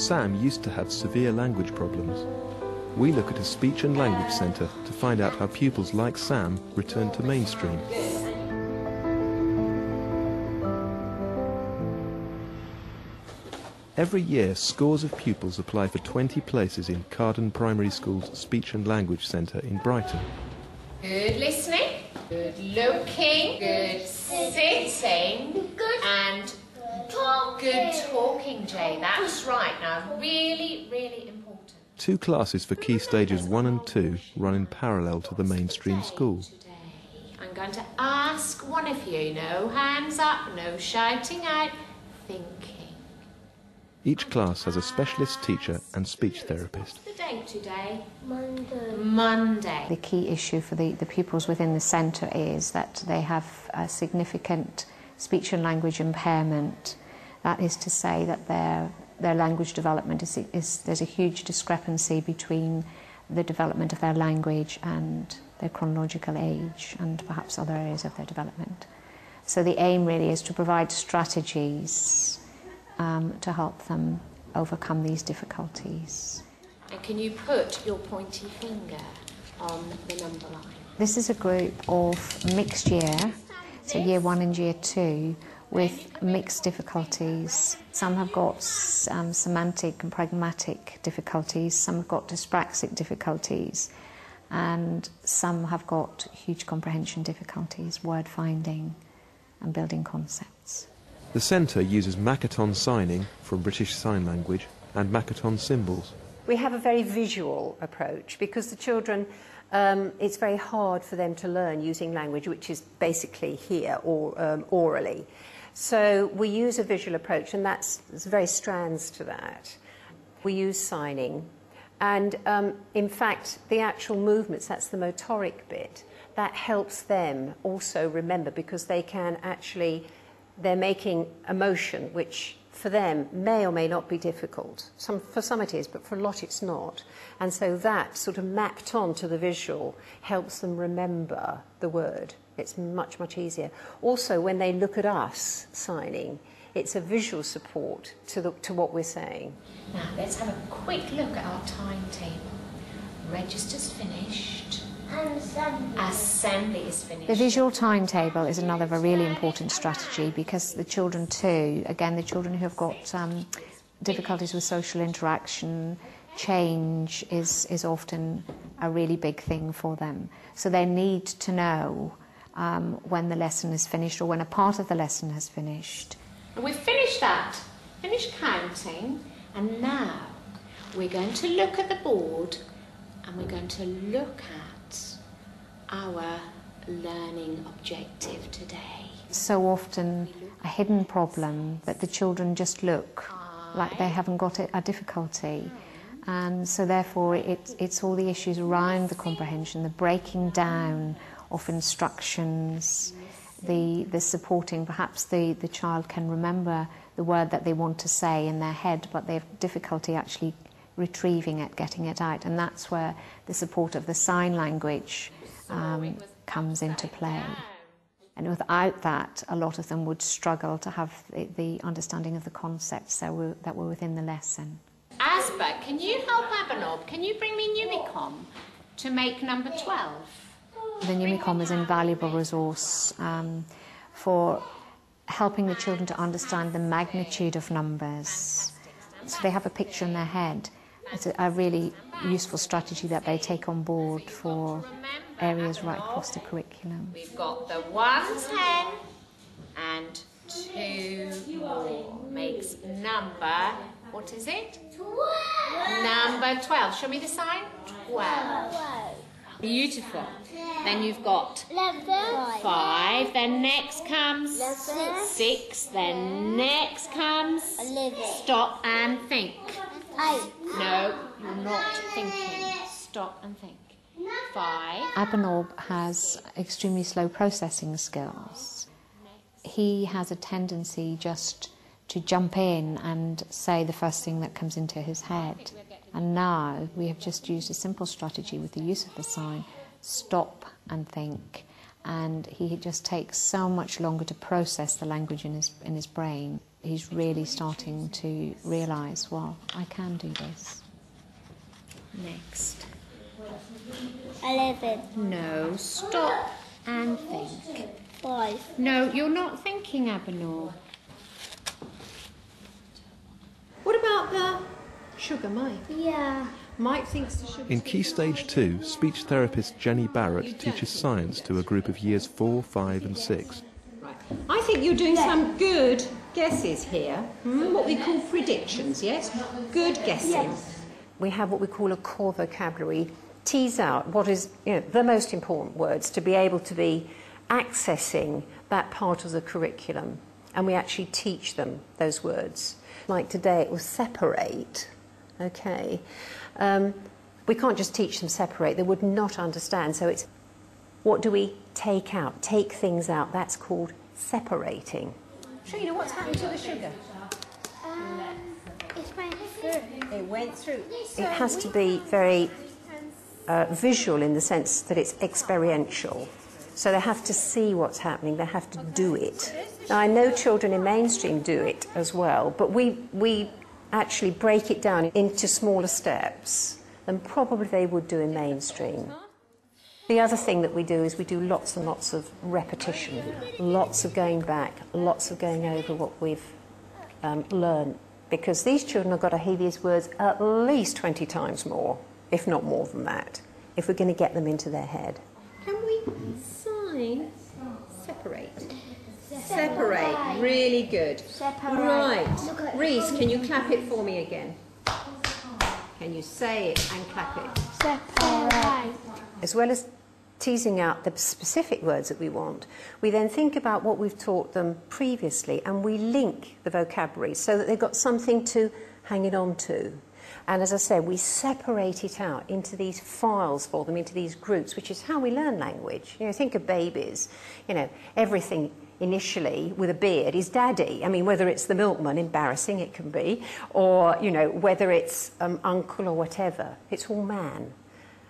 Sam used to have severe language problems. We look at a speech and language centre to find out how pupils like Sam return to mainstream. Every year, scores of pupils apply for 20 places in Qardin Primary School's Speech and Language Centre in Brighton. Good listening, good looking, good sitting, and good talking, Jay. That's right. Now, really, really important. 2 classes for Key Stages 1 and 2 run in parallel to the mainstream school. I'm going to ask one of you, no hands up, no shouting out, thinking. Each class has a specialist teacher and speech therapist. What's the date today? Monday. The key issue for the pupils within the centre is that they have a significant speech and language impairment. That is to say that their language development there's a huge discrepancy between the development of their language and their chronological age and perhaps other areas of their development. So the aim really is to provide strategies to help them overcome these difficulties. And can you put your pointy finger on the number line? This is a group of mixed year, so year 1 and year 2, with mixed difficulties. Some have got semantic and pragmatic difficulties, some have got dyspraxic difficulties, and some have got huge comprehension difficulties, word finding and building concepts. The centre uses Makaton signing from British Sign Language and Makaton symbols. We have a very visual approach because the children, it's very hard for them to learn using language, which is basically here or orally. So we use a visual approach, and there's very strands to that. We use signing, and in fact, the actual movements, that's the motoric bit, that helps them also remember because they can actually. They're making a motion which for them may or may not be difficult. For some it is, but for a lot it's not. And so that sort of mapped onto the visual helps them remember the word. It's much, much easier. Also, when they look at us signing, it's a visual support to what we're saying. Now, let's have a quick look at our timetable. Register's finished. Assembly is finished. The visual timetable is another really important strategy because the children too, again the children who have got difficulties with social interaction, change is often a really big thing for them. So they need to know when the lesson is finished or when a part of the lesson has finished. And we've finished that, finished counting, and now we're going to look at the board and we're going to look at our learning objective today. So often a hidden problem that the children just look like they haven't got a difficulty, and so therefore it's all the issues around the comprehension, the breaking down of instructions, the supporting. Perhaps the child can remember the word that they want to say in their head, but they have difficulty actually retrieving it, getting it out, and that's where the support of the sign language comes into play. And without that, a lot of them would struggle to have the understanding of the concepts that were within the lesson. Asba, can you help Abanob? Can you bring me Numicom to make number 12? The Numicom is an invaluable resource for helping the children to understand the magnitude of numbers. So they have a picture in their head. It's a really useful strategy that they take on board for areas right across the curriculum. We've got the 110 and 2 more makes number, what is it? 12. Number 12. Show me the sign. 12. Beautiful. Then you've got 5. Then next comes 6. Then next comes stop and think. 8. No, you're not thinking. Stop and think. 5. Abanob has extremely slow processing skills. He has a tendency just to jump in and say the first thing that comes into his head. And now we have just used a simple strategy with the use of the sign, stop and think. And he just takes so much longer to process the language in his brain. he's really starting to realise, well, I can do this. Next. 11. No, stop and think. 5. No, you're not thinking, Abinor. What about the sugar, Mike? Yeah. Mike thinks the sugar. In Key Stage 2, speech therapist Jenny Barrett teaches science to a group of years 4, 5 and 6. Right. I think you're doing some good guesses here. What we call predictions, yes? Good guessing. Yes. We have what we call a core vocabulary, tease out what is the most important words to be able to be accessing that part of the curriculum, and we actually teach them those words. Like today it was separate, okay. We can't just teach them separate, they would not understand, so it's what do we take out, take things out, that's called separating. Trina, what's happened to the sugar? It went through. It went through. It has to be very visual in the sense that it's experiential. So they have to see what's happening, they have to do it. Now, I know children in mainstream do it as well, but we actually break it down into smaller steps than probably they would do in mainstream. The other thing that we do is we do lots and lots of repetition, lots of going back, lots of going over what we've learned, because these children have got to hear these words at least 20 times more, if not more than that, if we're going to get them into their head. Can we sign separate? Separate, really good. Separate. Right. Reese, can you clap it for me again? Can you say it and clap it? Separate. As well as teasing out the specific words that we want, we then think about what we've taught them previously and we link the vocabulary so that they've got something to hang it on to. And as I said, we separate it out into these files for them, into these groups, which is how we learn language. Think of babies, everything initially with a beard is daddy. I mean, whether it's the milkman, embarrassing it can be, or, whether it's uncle or whatever, it's all man.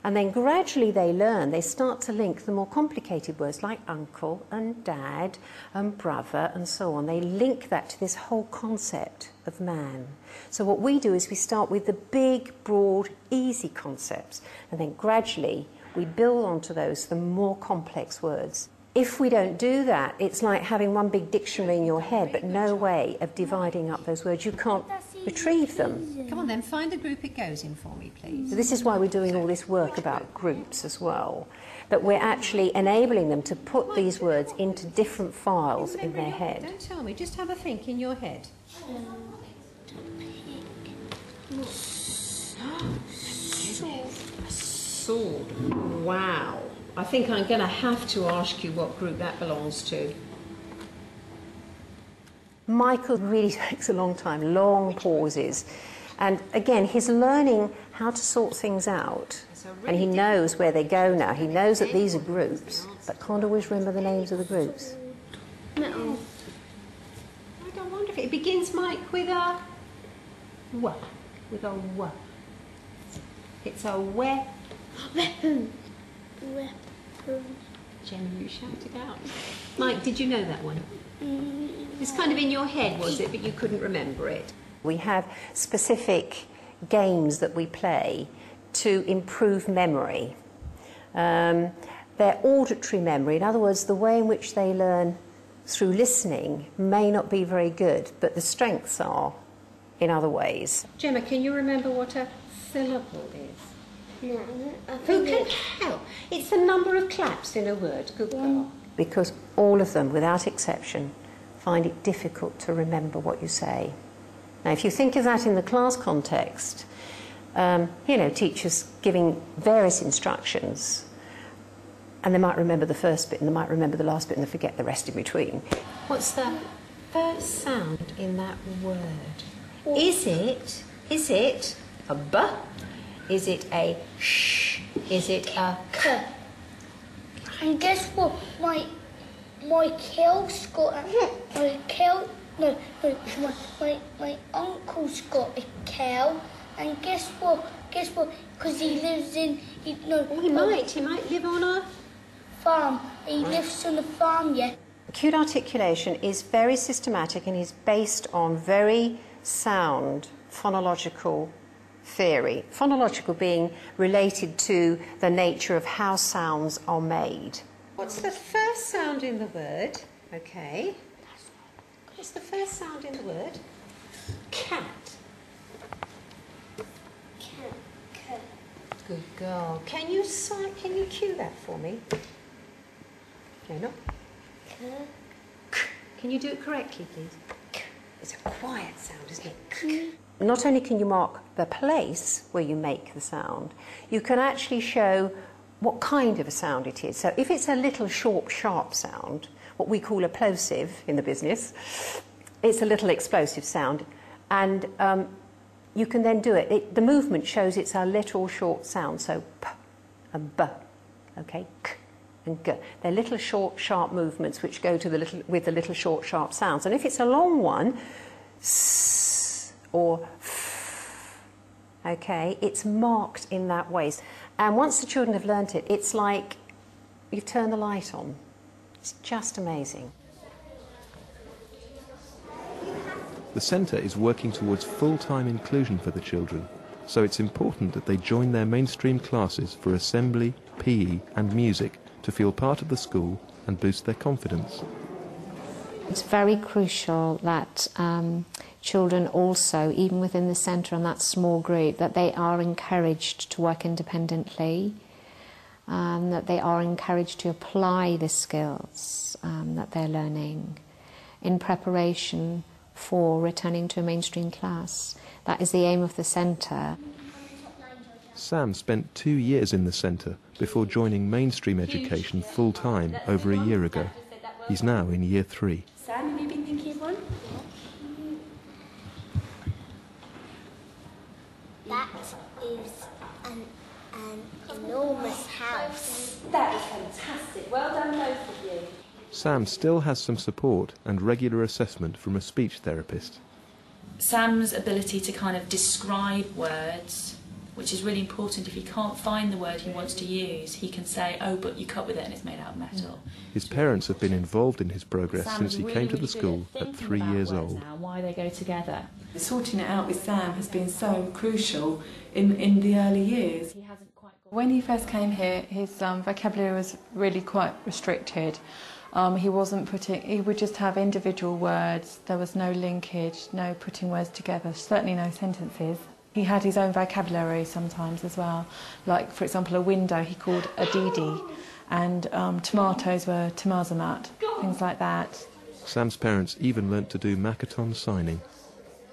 And then gradually they learn, they start to link the more complicated words like uncle and dad and brother and so on. They link that to this whole concept of man. So what we do is we start with the big, broad, easy concepts, and then gradually we build onto those the more complex words. If we don't do that, it's like having one big dictionary in your head, but no way of dividing up those words. You can't retrieve them. Come on then, find the group it goes in for me, please. So this is why we're doing all this work about groups as well, that we're actually enabling them to put these words into different files in their head. Don't tell me, just have a think in your head. Sword. Wow. I think I'm going to have to ask you what group that belongs to. Michael really takes a long time, long pauses. And again, he's learning how to sort things out. And he knows where they go now. He knows that these are groups, but can't always remember the names of the groups. No. I don't wonder if it begins, Mike, with a w. With a w. It's a we. Weapon. Jenny, you shout it out. Mike, did you know that one? It's kind of in your head, was it, but you couldn't remember it? We have specific games that we play to improve memory. Their auditory memory, in other words, the way in which they learn through listening may not be very good, but the strengths are in other ways. Gemma, can you remember what a syllable is? No. Who can help? It's the number of claps in a word. Good girl. Because all of them, without exception, find it difficult to remember what you say. Now, if you think of that in the class context, teachers giving various instructions, and they might remember the first bit, and they might remember the last bit, and they forget the rest in between. What's the first sound in that word? Is it a b? Is it a sh? Is it a k? And guess what? My kill's got a my uncle's got a cow, and guess what? Because he lives in He might live on a farm. He lives on a farm, yeah. Acute articulation is very systematic and is based on very sound phonological theory. Phonological being related to the nature of how sounds are made. What's the first sound in the word? Okay. What's the first sound in the word? Cat. Cat. Good girl. Can you cue that for me? No, not. Can you do it correctly, please? It's a quiet sound, isn't it? Not only can you mark the place where you make the sound, you can actually show what kind of a sound it is. So if it's a little short, sharp sound, what we call a plosive in the business, it's a little explosive sound, and you can then do it. The movement shows it's a little short sound, so p and b, okay, k and g. They're little short, sharp movements which go to with the little short, sharp sounds. And if it's a long one, s or f, okay, it's marked in that way. And once the children have learnt it, it's like you've turned the light on. It's just amazing. The centre is working towards full-time inclusion for the children, so it's important that they join their mainstream classes for assembly, PE and music to feel part of the school and boost their confidence. It's very crucial that children also, even within the centre and that small group, that they are encouraged to work independently, that they are encouraged to apply the skills that they're learning in preparation for returning to a mainstream class. That is the aim of the centre. Sam spent 2 years in the centre before joining mainstream education full-time over a year ago. He's now in year 3. Sam, have you been thinking of one? That is an enormous house. That is fantastic. Well done, both of you. Sam still has some support and regular assessment from a speech therapist. Sam's ability to kind of describe words, which is really important. If he can't find the word he wants to use, he can say, oh, but you cut with it and it's made out of metal. His parents have been involved in his progress since he came to the school at 3 years old. Now, why they go together. Sorting it out with Sam has been so crucial in the early years. When he first came here, his vocabulary was really quite restricted. He would just have individual words. There was no linkage, no putting words together, certainly no sentences. He had his own vocabulary sometimes as well. Like, for example, a window he called a didi, and tomatoes were tomazamat, things like that. Sam's parents even learnt to do Makaton signing.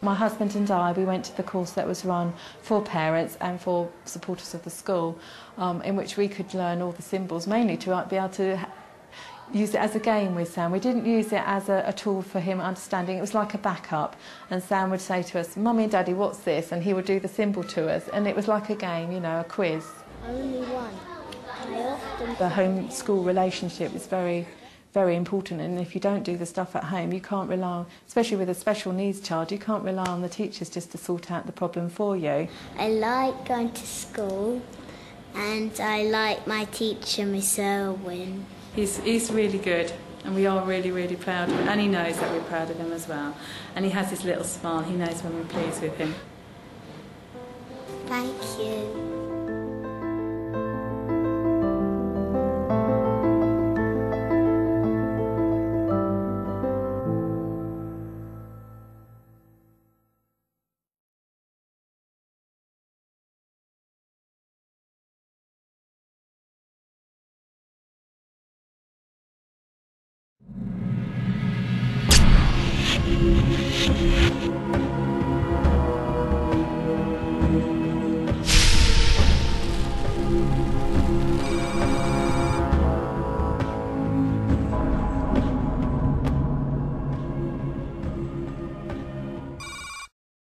My husband and I, we went to the course that was run for parents and for supporters of the school, in which we could learn all the symbols, mainly to be able to use it as a game with Sam. We didn't use it as a tool for him understanding. It was like a backup. And Sam would say to us, Mummy and Daddy, what's this? And he would do the symbol to us. And it was like a game, you know, a quiz. Only one. The home-school relationship is very, very important. And if you don't do the stuff at home, you can't rely on, especially with a special needs child, you can't rely on the teachers just to sort out the problem for you. I like going to school, and I like my teacher, Miss Irwin. He's really good, and we are really, really proud of him, and he knows that we're proud of him as well. And he has his little smile, he knows when we're pleased with him. Thank you.